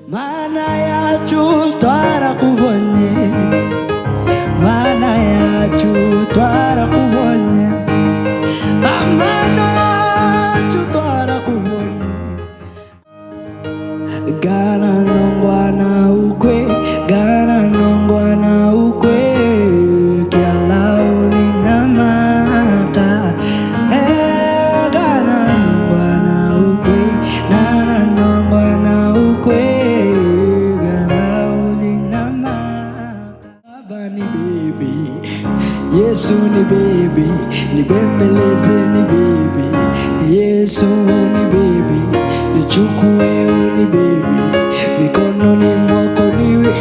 Mana yacu twarakubonye, mana yacu twarakubonye, mana yacu twarakubonye. Gana nongwa na ukwe, gana nongwa na ukwe, kiala ulinamaka. Gana nongwa na ukwe, gana nongwa na ukwe, kiala ulinamaka. Baba ni baby, Yesu ni baby, ni bembeleze ni baby, Yesu ni baby, nichukue ni baby, mikononi mwako niwe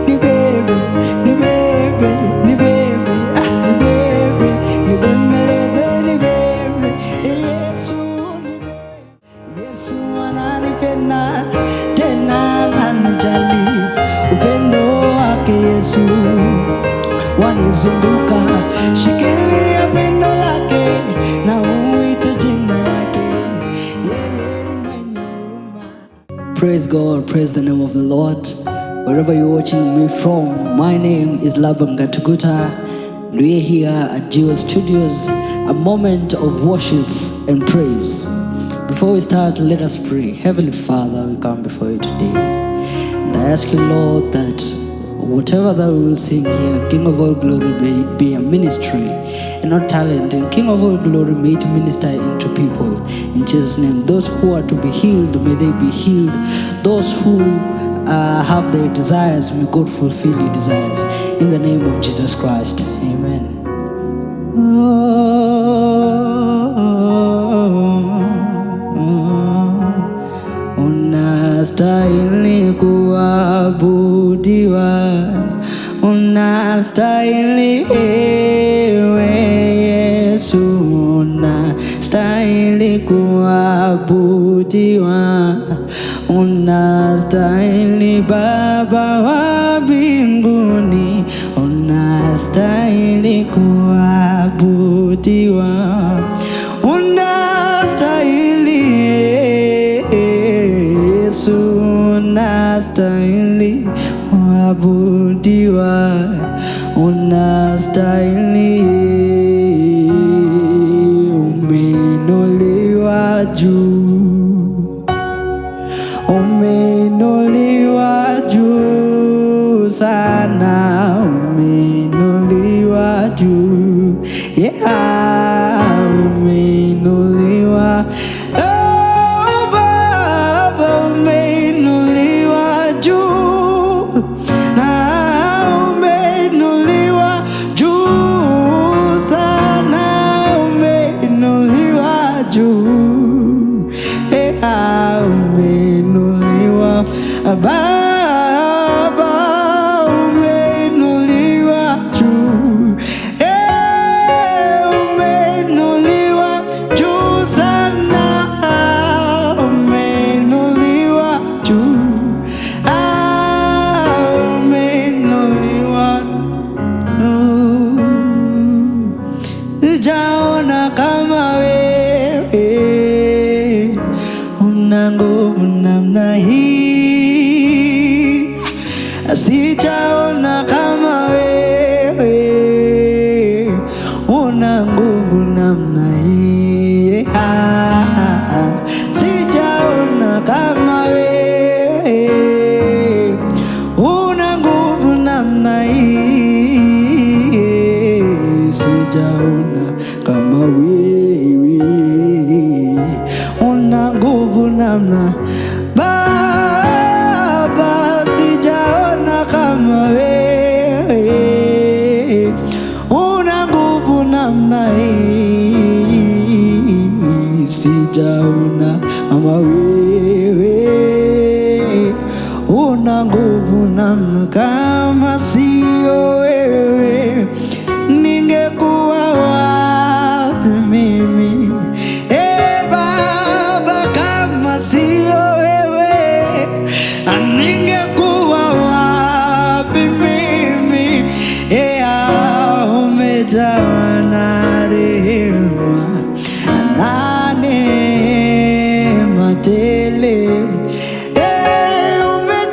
ni baby, ni baby, ni baby, ni baby, ni bembeleze ni baby, Yesu ni baby. Yesu ananipenda tena ananijali, upendo wake Yesu wanizunguka, shikilia pendo lake na uite jina lake, yeye ni mwenye huruma. Praise God, praise the name of the Lord. Wherever you're watching me from, my name is Labam Gatuguta, and we're here at Jewel Studios, a moment of worship and praise. Before we start, let us pray. Heavenly Father, we come before you today, and I ask you, Lord, that whatever that we will sing here, King of all glory, may it be a ministry and not talent. And King of all glory, may it minister into people. In Jesus' name, those who are to be healed, may they be healed. Those who have their desires, may God fulfill your desires. In the name of Jesus Christ, amen. Unastahili kuabudiwa, unastahili ewe Yesu, unastahili kuabudiwa, unastahili Baba wa mbinguni, unastahili kuabudiwa, unastahili Yesu, unastahili kuabudiwa, unastahili, umeinuliwa juu, umeinuliwa juu sana, umeinuliwa juu, yeah, umeinuliwa. Baba umeinuliwa juu, umeinuliwa juu sana, umeinuliwa juu, umeinuliwa. Sijaona kama wewe, una nguvu namna hii. Sijaona kama wewe, una nguvu namna hii. Sijaona kama wewe, una nguvu namna hii. Sijaona kama wewe, una nguvu namna sijaona kama wewe, una nguvu namna. Kama sio wewe, ningekuwa wapi mimi? Baba, kama sio wewe, ningekuwa wapi mimi? Umejawa na rehema na neema tele, umejawa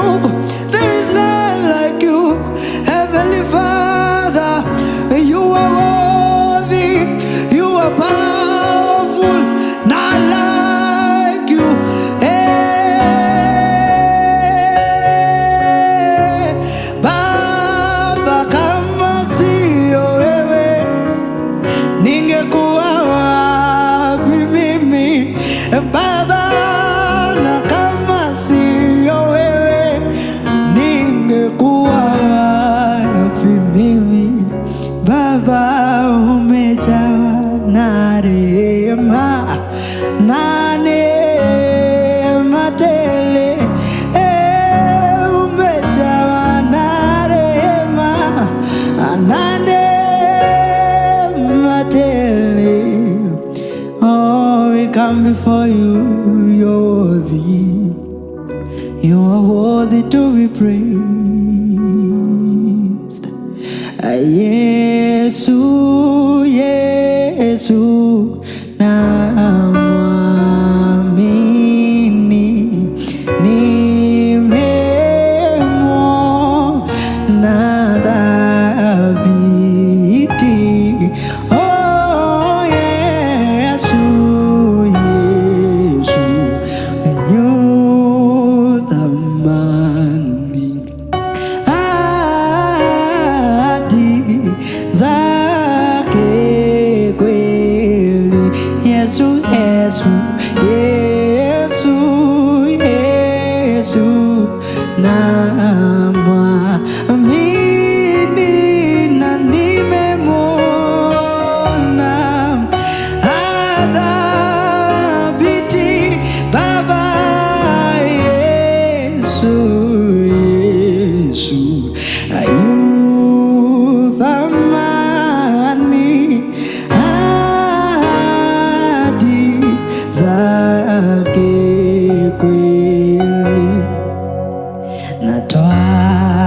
There is none like you, Heavenly Father. You are worthy, you are powerful, not like you. Hey, Baba, kama sio wewe ningekuwa wapi mimi, Baba, na kama sio wewe ningekuwa wapi mimi. Baba, umejawa na rehema na neema tele, umejawa na rehema na neema tele. Oh, we come before you, you're worthy, you are worthy to be praised. Yesu, Yesu, namwamini, nimemwona dhabiti. Oh, Yesu, Yesu, yu thamani zake kweli. Yesu, Yesu, Yesu, Yesu, namwamini na nimemwona dhabiti. Baba, Yesu, Yesu, yu thamani zake kweli. Natoa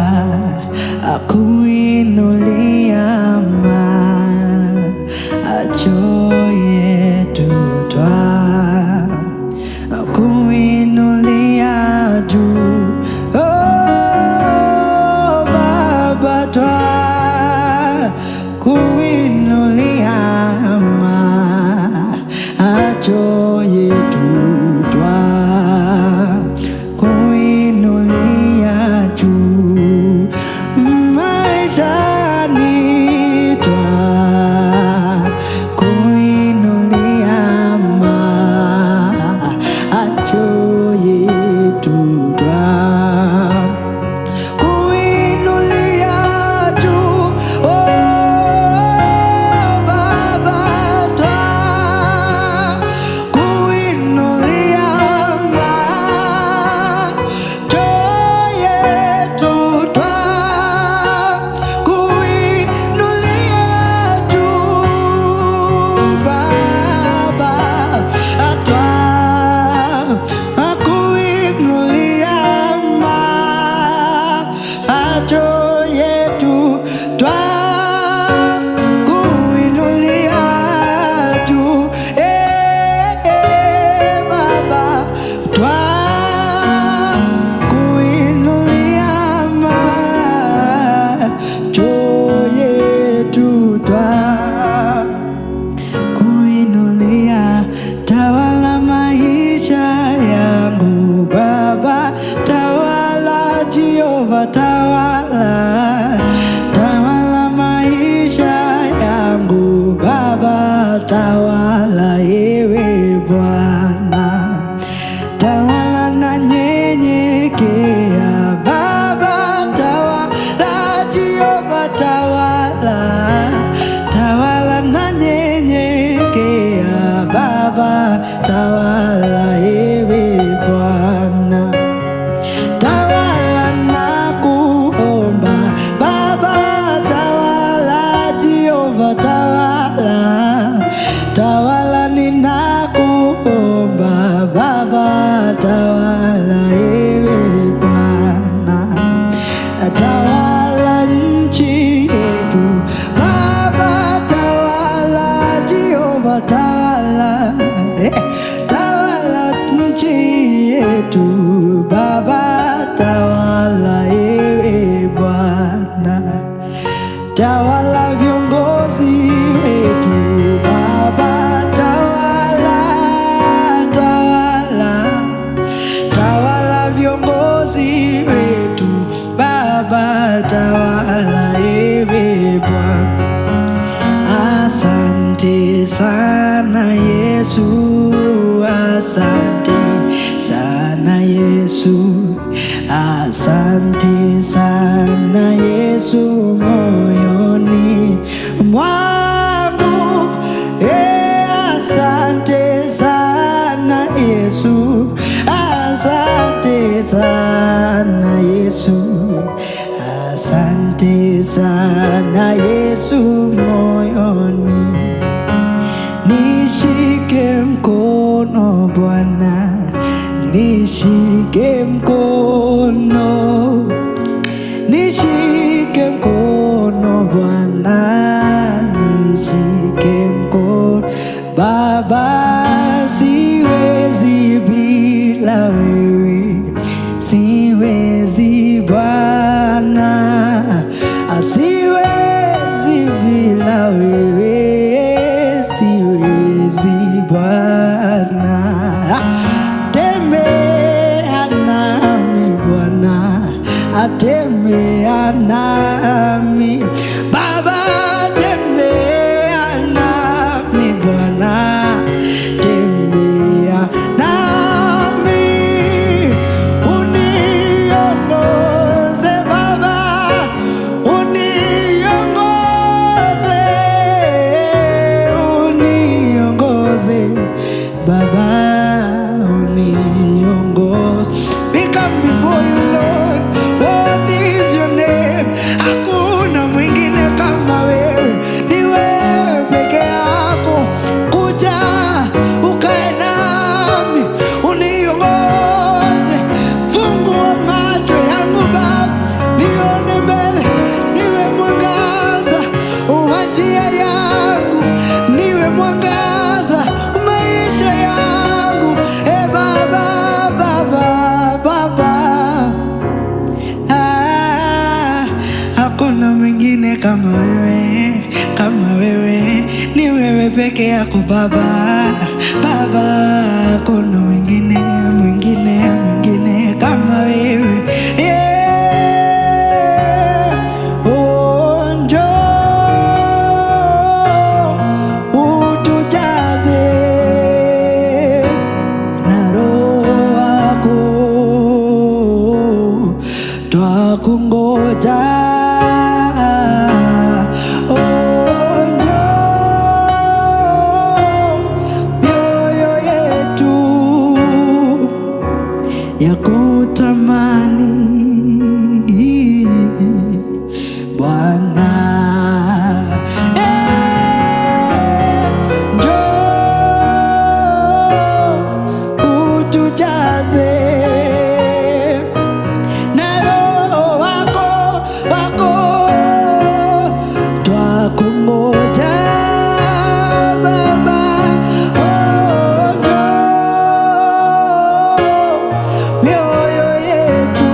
sana Yesu, asante sana Yesu moyoni. Nishike mkono Bwana, nishike mkono, nishike mkono Bwana, nishike mkono Baba. Siwezi bila wewe, siwezi Bwana, siwezi bila wewe, siwezi Bwana. Tembea nami Bwana, tembea nami Baba, tembea nami Bwana, tembea nami, uniongoze Baba, uniongoze, uniongoze Baba, uniongoze. We come before you Lord, what is your name? Hakuna mwingine kama wewe, ni wewe peke yako. Kuja ukae nami, uniongoze, fungua macho yangu Baba, nione mbele, niwe mwangaza wa njia yangu, niwe mwangaza maisha yangu. Baba, Baba, Baba, hakuna mwingine kama wewe, kama wewe, ni wewe peke yako Baba, Baba, hakuna mwingine, mwingine, mwingine kama wewe. Oh, njoo utujaze na Roho wako, twakungoja. Ya kutamani Bwana, njoo utujaze na Roho wako, twakungoja Baba. Mioyo yetu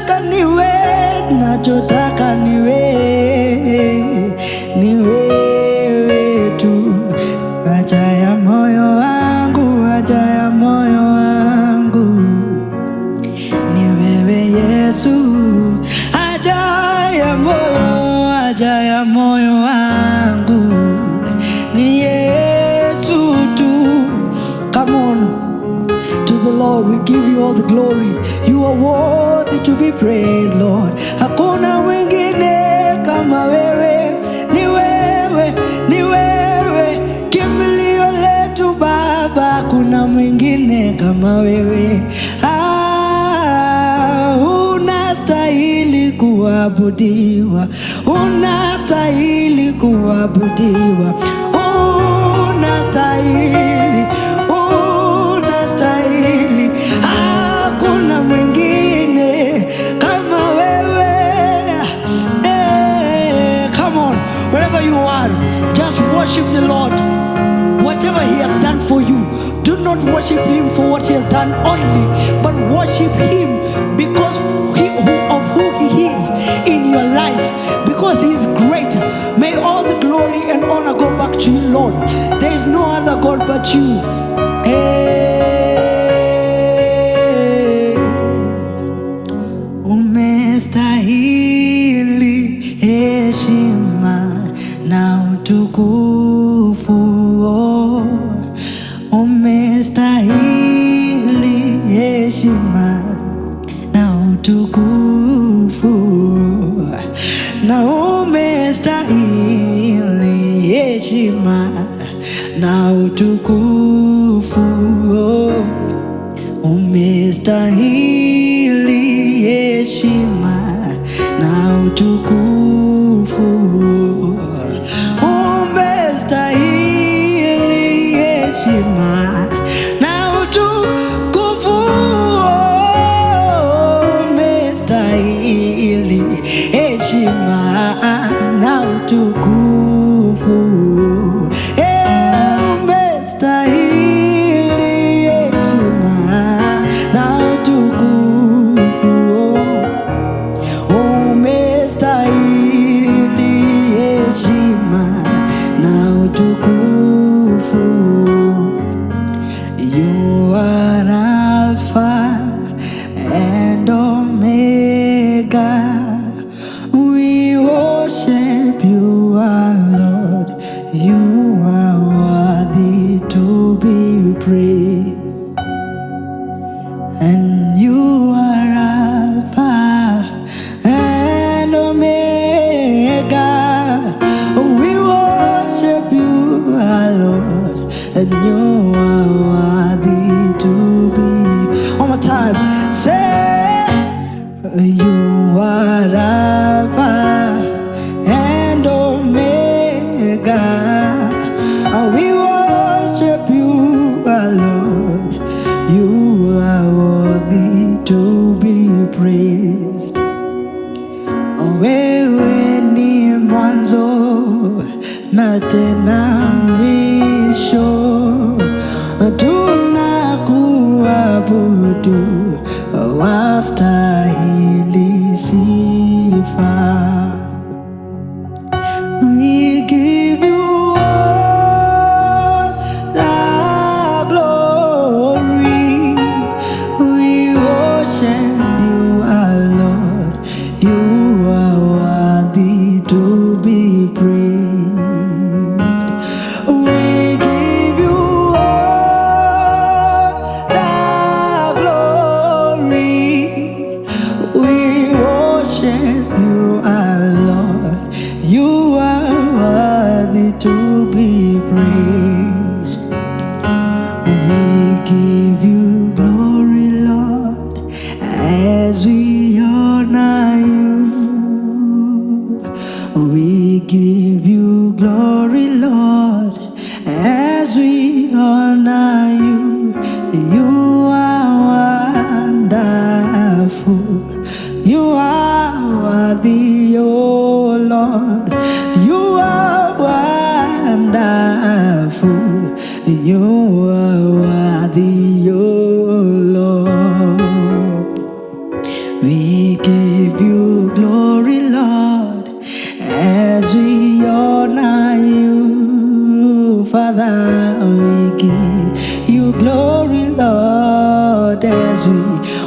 nachotaka niwe, nachotaka niwe, ni wewe tu. Haja ya moyo wangu, haja ya moyo wangu ni wewe Yesu. Haja ya moyo, haja ya moyo wangu ni Yesu tu. Come on. To the Lord we give you all the glory. You are worthy to be praised, Lord. Hakuna mwingine kama wewe, ni wewe, ni wewe, kimbilio letu Baba. Hakuna mwingine kama wewe. Unastahili kuabudiwa, unastahili kuabudiwa, unastahili, unastahili. Hakuna mwingine kama wewe. Come on, wherever you are, just worship the Lord. Whatever He has done for you, do not worship Him for what He has done only, but worship Him because of who He is in your life, because He is great. May all the glory and honor go back to you, Lord. There is no other God but you. Umestahili heshima na utukufu. Umestahili heshima na utukufu, na umestahili heshima na utukufu. Umestahili heshima na utukufu. Umestahili heshima na utukufu. Umestahili heshima na utukufu. Umestahili heshima na utukufu. Umestahili heshima na utukufu. You are Alpha and Omega. We worship you, our Lord. You are worthy to be praised, and you are Alpha and Omega. We worship you, our Lord, and you are worthy to be. One more time, say, you are Alpha and Omega. We worship you, our Lord. You are worthy to be praised. Wewe ni mwanzo na tena mwisho. Tunakuabudu, wastahili sifa. We give you all the glory. We worship you, our Lord. You are worthy to be praised. We give you all the glory. We worship you, our Lord. You are worthy to be praised. We give you glory, Lord, as we honor you. We give you glory, Lord, as we honor you. You are wonderful. You are worthy, oh Lord. You are wonderful. You are worthy, oh Lord. We give you glory, Lord, as we honor you. Father, we give you glory, Lord, as we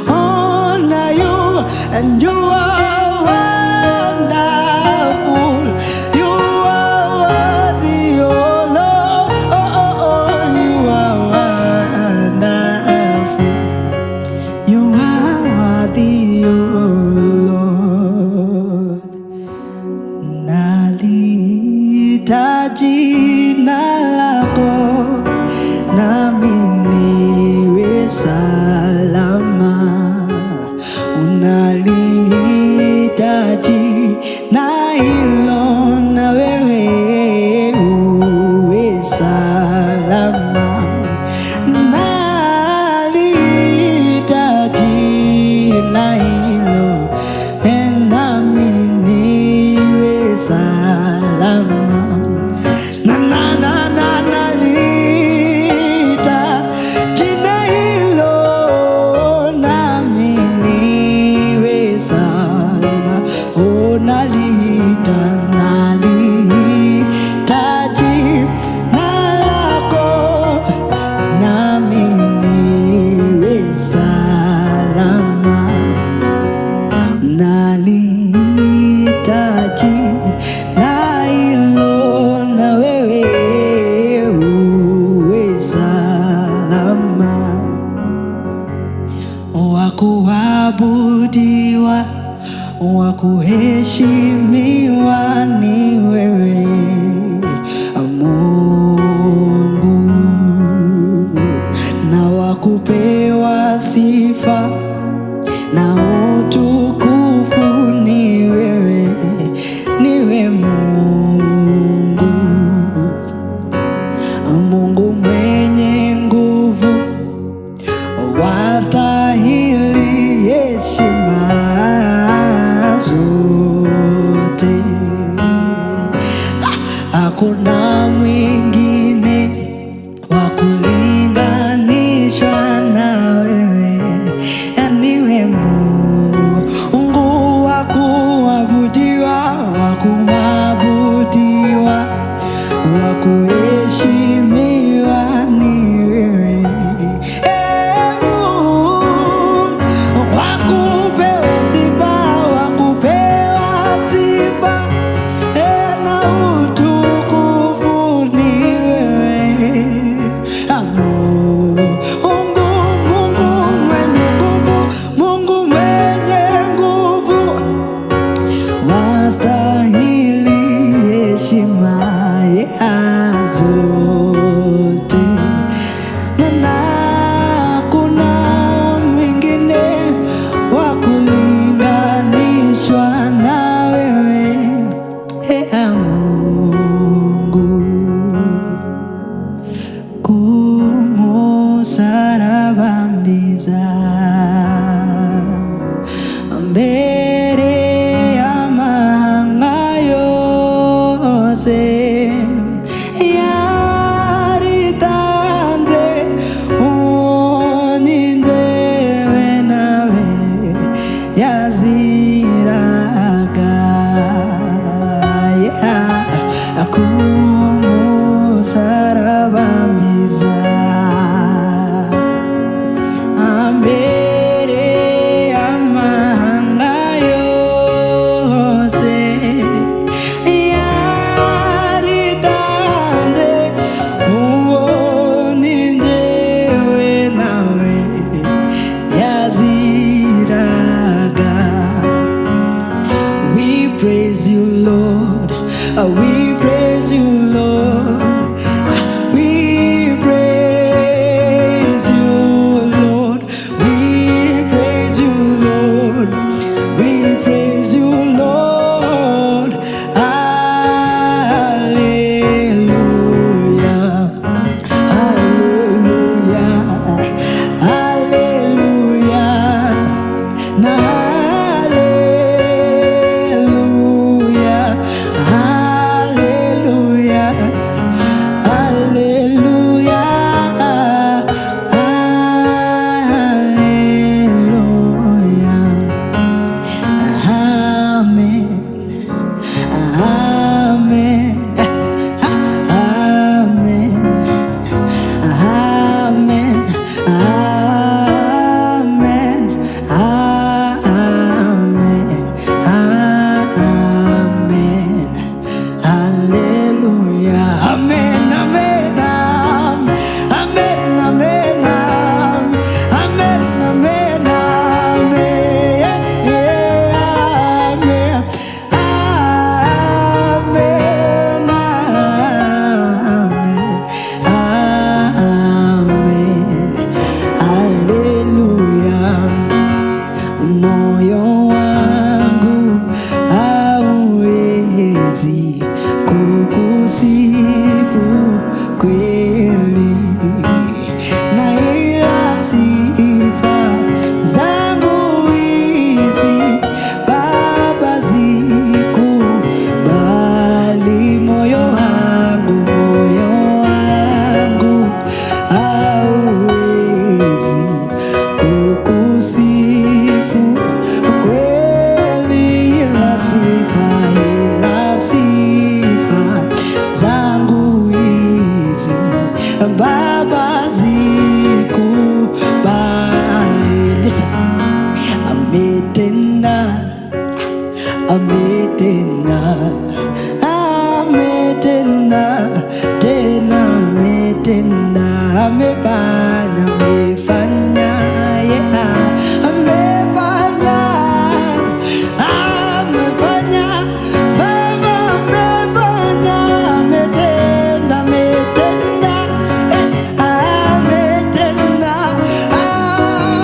honor you. And you are wonderful. You are worthy, oh Lord. You are wonderful. You are worthy, oh Lord. Nalihitaji jina lako, nami niwe salama. Unalihitaji na hilo, na wewe uwe salama. Nalihitaji na hilo, nami niwe salama. Nalihitaji na hilo, nami niwe salama. Oh, nalihitaji na lako, nami niwe salama. Nalihitaji na hilo, na wewe uwe salama. Wakuabudiwa, wakuheshimiwa ni wewe Mungu, na wakupewa sifa na utukufu ni wewe, niwe Mungu. Mungu mwenye nguvu, wastahili heshima zote. Hakuna mwingine wa kulinganishwa na wewe, niwe Mungu wa kuabudiwa, wa kuabudiwa, wa kuheshimiwa ni wewe. Wa kupewa sifa, wa kupewa sifa na utukufu ni wewe. Mungu mwenye nguvu, Mungu mwenye nguvu, wastahili heshima zote. Na hakuna mwingine wa kulinganishwa na wewe, Mungu. Kumusaraba mbiza mbere y'amahanga yose, yaritanze ni njyewe nawe yaziraga. Kumusaraba mbiza mbere y'amahanga yose, yaritanze ni njyewe nawe yaziraga. We praise you, Lord. We praise you, Lord. We praise you, Lord. We praise you, Lord. We praise you, Lord. Hallelujah. Hallelujah. Hallelujah. Na hallelujah. Hallelujah. ametenda, ametenda, tena ametenda, amefanya, amefanya, yeah, amefanya, amefanya, Baba amefanya, ametenda, ametenda, ametenda,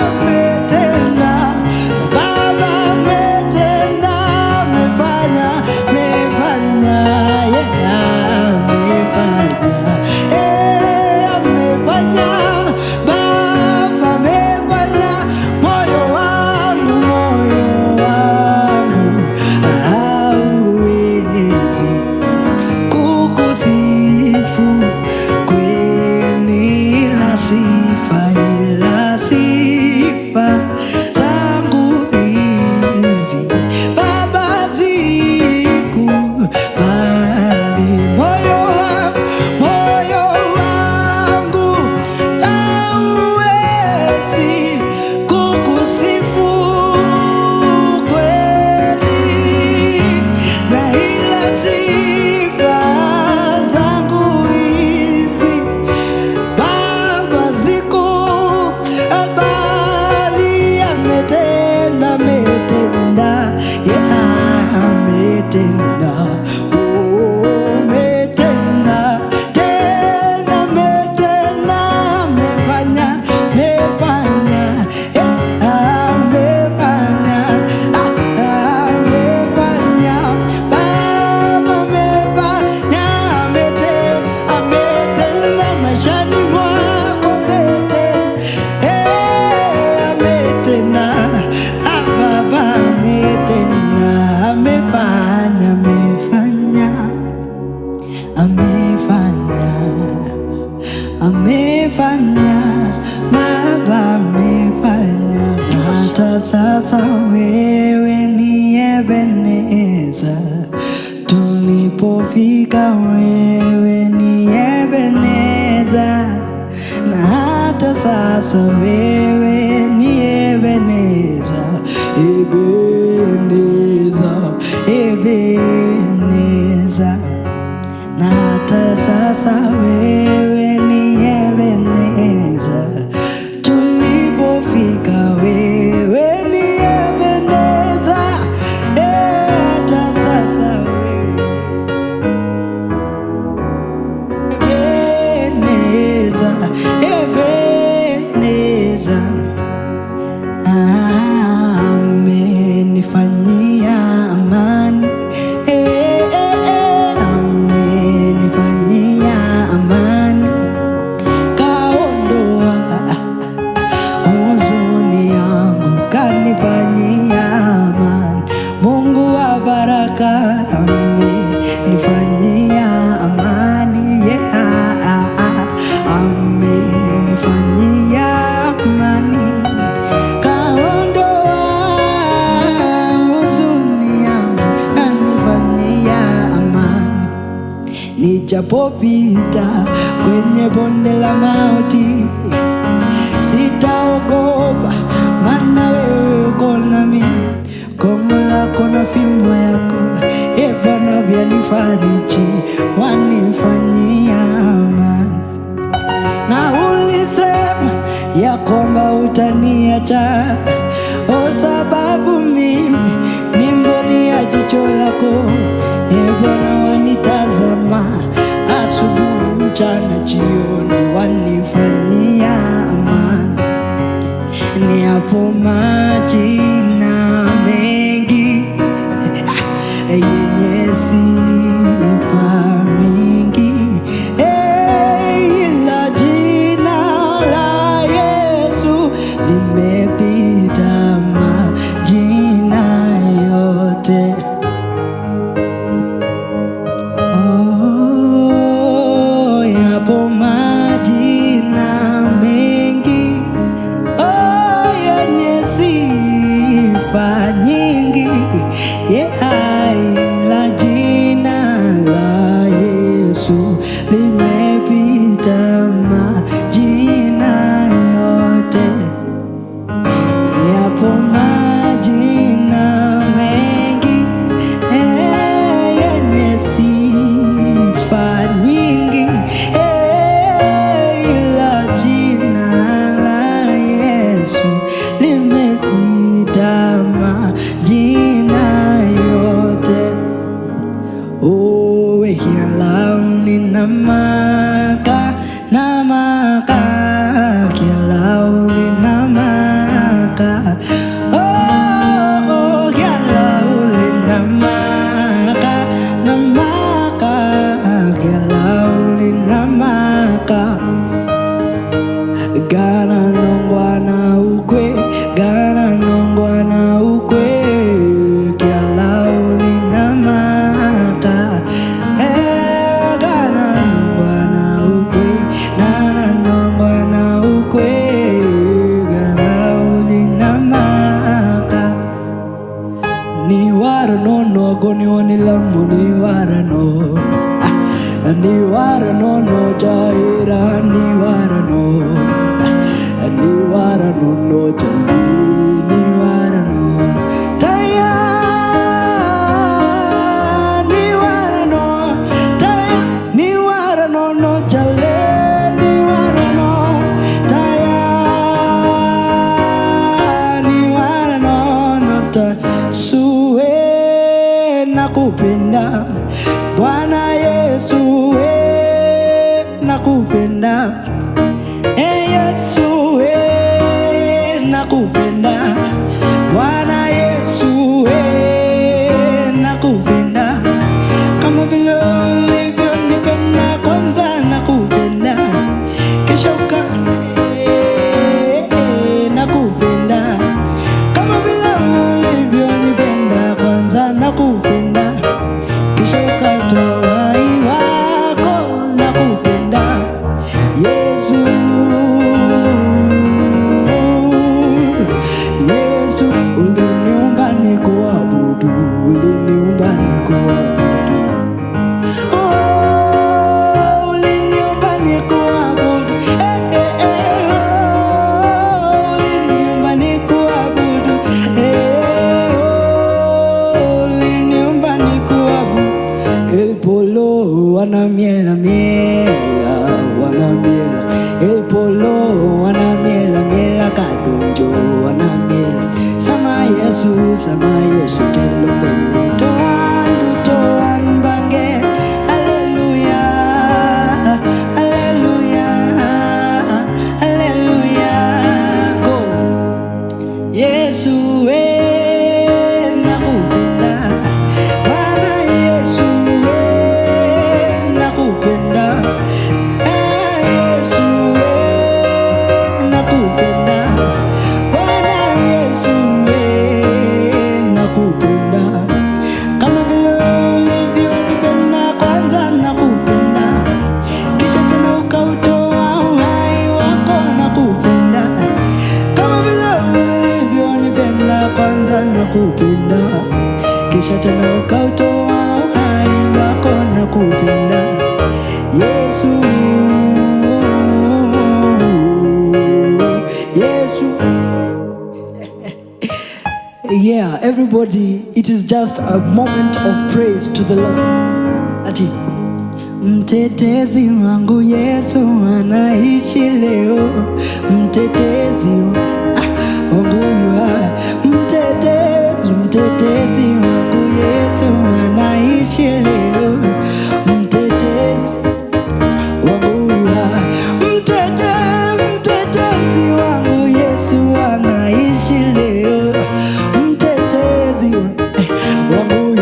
ametenda, Baba ametenda, amefanya, amefanya, yeah, amefanya, amefanya, Baba amefanya, moyo wangu hauwezi kukusifu kweli, ila sifa zangu hizi Baba zikubali, moyo wangu hauwezi kukusifu kweli, na ila sifa zangu hizi Baba zikubali, ametenda, ametenda, yeah, ametenda, oh, ametenda, tena ametenda, amefanya, amefanya, yeah, amefanya, amefanya, Baba amefanya, ametenda maishani mwako, ametenda, Baba ametenda, amefanya, amefanya, amefanya, Baba amefanya. Hata sasa wewe ni Ebeneza, tulipofika wewe ni Ebeneza, na hata sasa wewe ni Ebeneza, Ebeneza, Ebeneza, na hata sasa wewe ni Ebeneza, tulipofika wewe ni Ebeneza, hata sasa wewe Ebeneza, Ebeneza, amenifanyia amani, amenifanyia amani, kaondoa huzuni yangu, kanifanyia amani, Mungu wa baraka amenifanyia amani, yeah, amenifanyia amani, kaondoa huzuni yangu, kanifanyia amani, nijapopita kwenye bonde la mauti sitaogopa, maana wewe uko nami, gongo lako na fimbo yako, Bwana vyanifariji, wanifanyia amani, na ulisema ya kwamba utaniacha, kwa sababu mimi ni mboni ya jicho lako, Bwana wanitazama asubuhi, mchana, jioni, wanifanyia amani, niapo majina mengi yenye sifa mingi, ila jina la Yesu limepita majina yote. Oh, yapo majina mengi, oh, yenye sifa nyingi, yeah, ila jina la Yesu limepita majina yote. Yapo majina mengi, wara nono goni wanilamu ni wara nono ni wara nono jaira ni wara nono ni wara nono jali ni wara nono taya ni wara nono taya ni wara nono jali ni wara nono taya ni wara nono taya suwe nakupenda Bwana Yesu nakupenda Yesu nakupenda Bwana Yesu nakupenda kama vile ulivyonipenda kwanza nakupenda kisha nakupenda kama vile ulivyonipenda kwanza nakupenda kisha ukatoa uhai wako nakupenda Yesu Yesu uliniumba nikuabudu uliniumba nikuabudu oh uliniumba nikuabudu uliniumba nikuabudu uliniumba nikuabudu El polo wanamiela miela wanamiela El polo wanamiela miela kadonjo wanamiela sama Yesu telo bele toan bange hallelujah hallelujah hallelujah go Yesu nakupenda Bwana Yesu nakupenda Yesu nakupenda Bwana Yesu nakupenda kama vile ulivyonipenda kwanza nakupenda kisha tena ukautoa uhai wako nakupenda kama vile ulivyonipenda kwanza nakupenda kisha tena ukautoa uhai wako nakupenda Yesu Yesu yeah everybody it is just a moment of praise to the Lord ati mtetezi wangu Yesu anaishi leo mtetezi wangu mtetezi wangu Yesu anaishi leo mtetezi wangu mtetezi wangu Yesu anaishi leo mtetezi wangu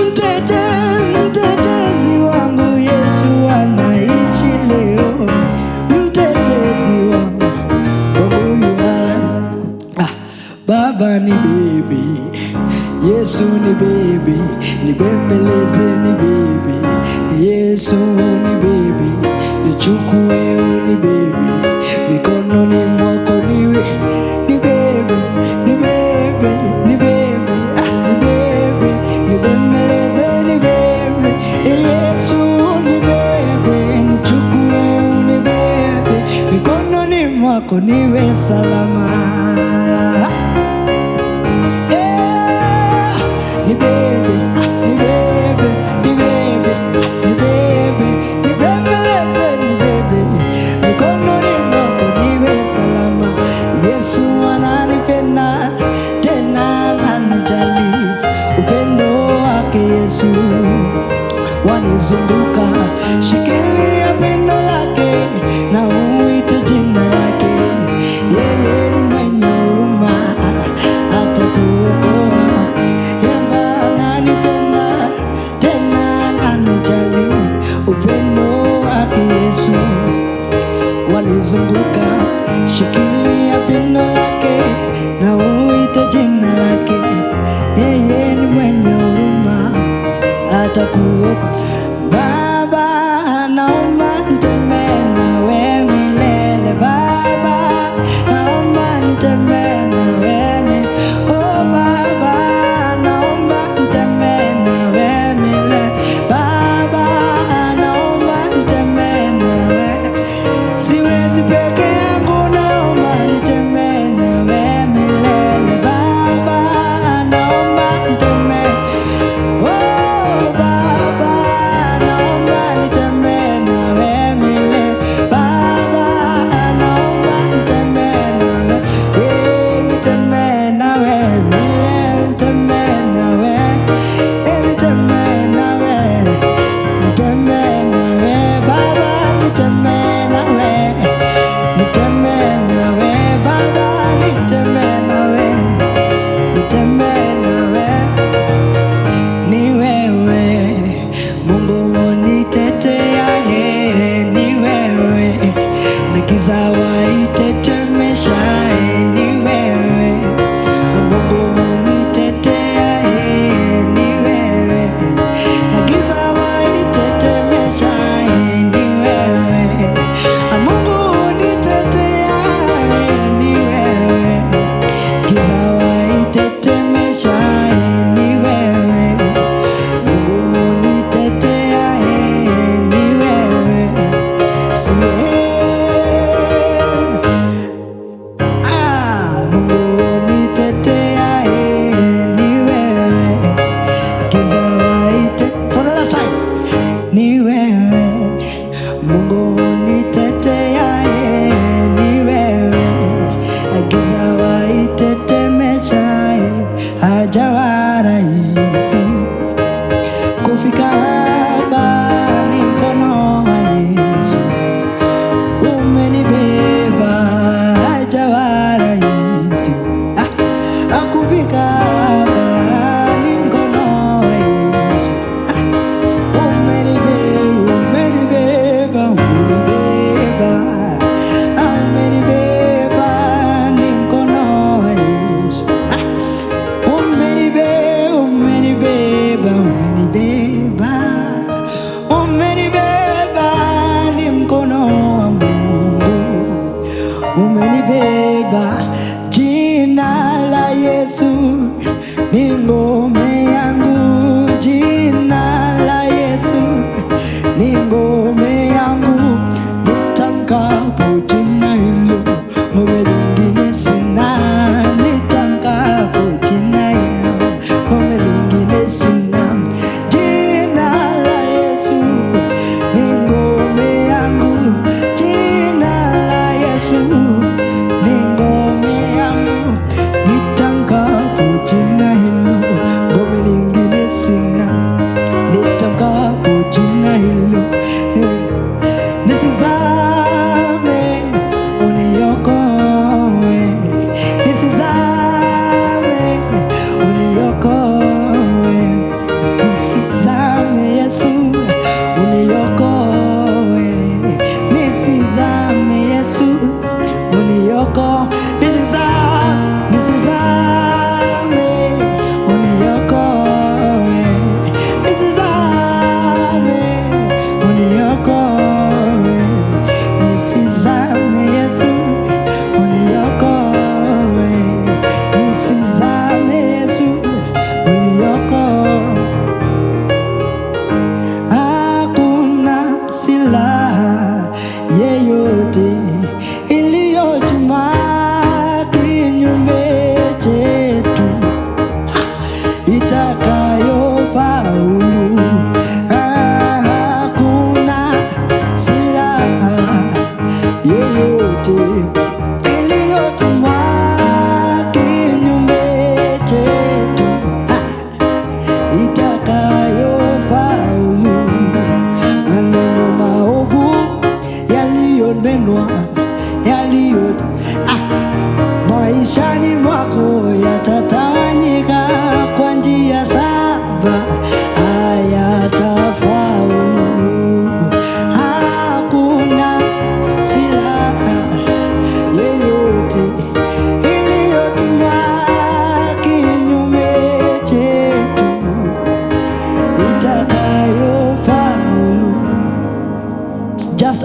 mtetezi wangu Yesu anaishi leo mtetezi wangu Baba ni baby Yesu ni baby nibembeleze ni baby Yesu ni baby nichukue ni baby mikononi mwako niwe ni baby ni baby ni baby ni baby nibembeleze ni baby Yesu ni baby nichukue ni baby mikononi mwako niwe salama ni baby ni baby ni baby ni baby ni bembeleze ni baby mikononi mwako niwe salama Yesu ananipenda tena ananijali upendo wake Yesu wanizunguka shikilia pendo lake na uite jina lake yeye ni mwenye huruma atakuokoa upendo wake Yesu wanizunguka shikilia pendo lake na uite jina lake yeye ni mwenye huruma atakuokoa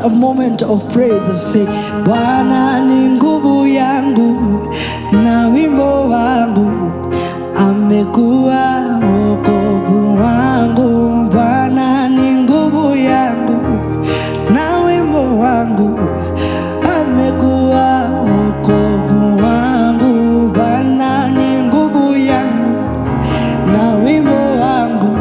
a moment of praise and say, Bwana ni nguvu yangu na wimbo wangu, amekuwa wokovu wangu. Bwana ni nguvu yangu na wimbo wangu, amekuwa wokovu wangu. Bwana ni nguvu yangu na wimbo wangu,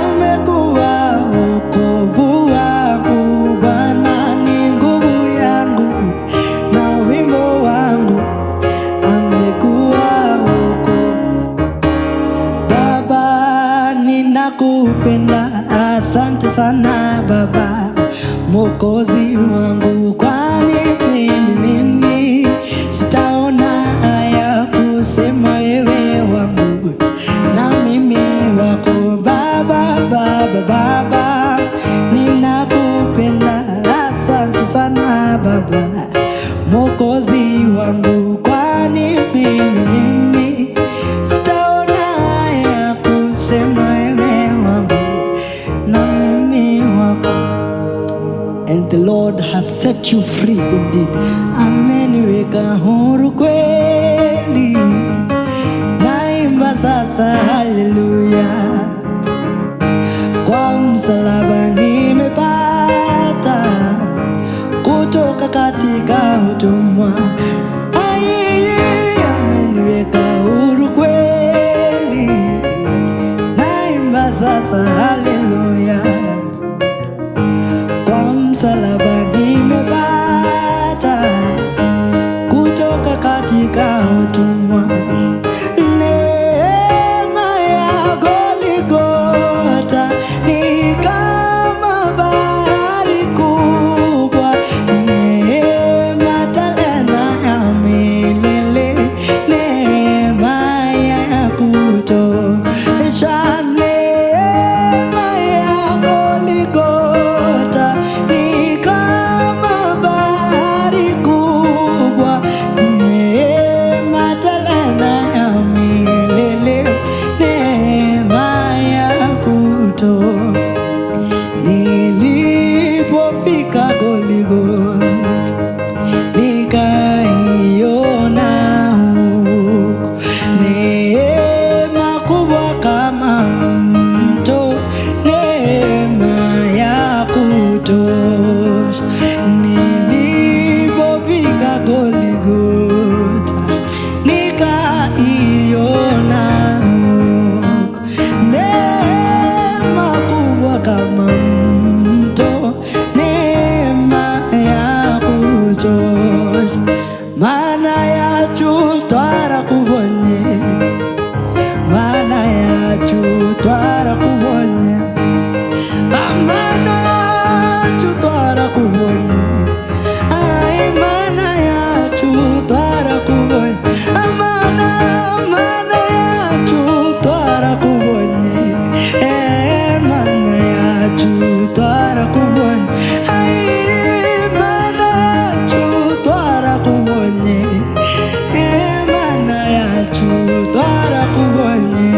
amekuwa wokovu wangu. Bwana ni nguvu yangu na wimbo wangu, amekuwa wokovu. Baba, ninakupenda, asante sana Baba, Mwokozi wangu, kwani mimi sitaona haya kusema wewe wangu na mimi wako. Baba, Baba, Baba, ninakupenda, asante sana Baba, Mwokozi wangu, kwani mimi sitaona haya kusema wewe wangu na mimi wako. And the Lord has set you free indeed. Ameniweka huru kweli. Naimba sasa haleluya. Kwa msalaba nimepata kutoka katika utumwa. Ameniweka huru kweli. Naimba sasa haleluya. Kwa msalaba nimepata kutoka katika utumwa. Neema ya Goligota ni kama bahari kubwa, neema tena ya milele, neema ya kutosha. Neema ya Goligota ni kama bahari kubwa, neema tena ya milele, neema ya kutosha. Nilipofika Goligota nikaiona huko neema kubwa kama mto, neema ya kutosha. Nilipofika Goligota nikaiona huko neema kubwa kama mto, neema ya kutosha. Mana yacu twarakubonye, mana yacu twarakubonye, amana yacu twarakubonye, ai mana yacu twarakubonye, amana yacu twarakubonye, mana yacu twarakubonye, ai mana yacu twarakubonye, mana yacu twarakubonye.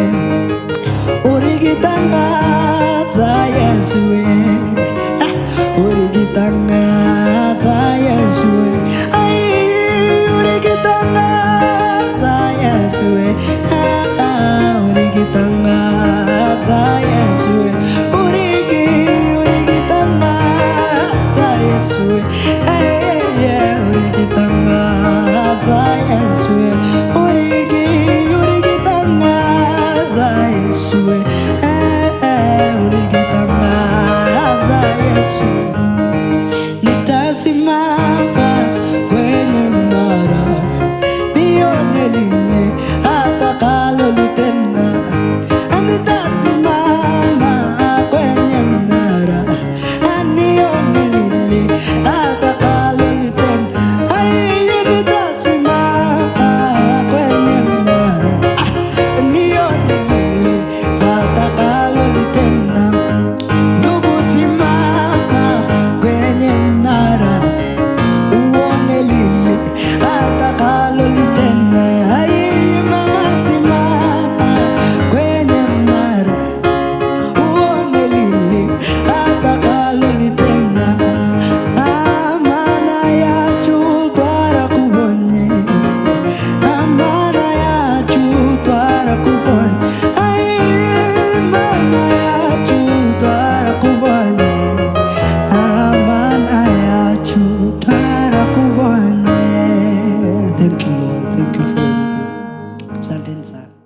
Urigitangaza Yesu, urigitangaza Yesu, ai urigitangaza Yesu, urigitangaza Yesu, urigitangaza Yesu, urigitangaza Yesu, urigitangaza Yesu, urigitangaza Yesu. Nitasimama kwenye mnara nione lile atakalolitenda. Nitasimama kwenye mnara nione lile atakalolitenda. Nitasimama kwenye mnara nione lile atakalolitenda. Ndugu, simama kwenye mnara uone lile atakalolitenda. Mama, simama kwenye mnara Asanteni sana.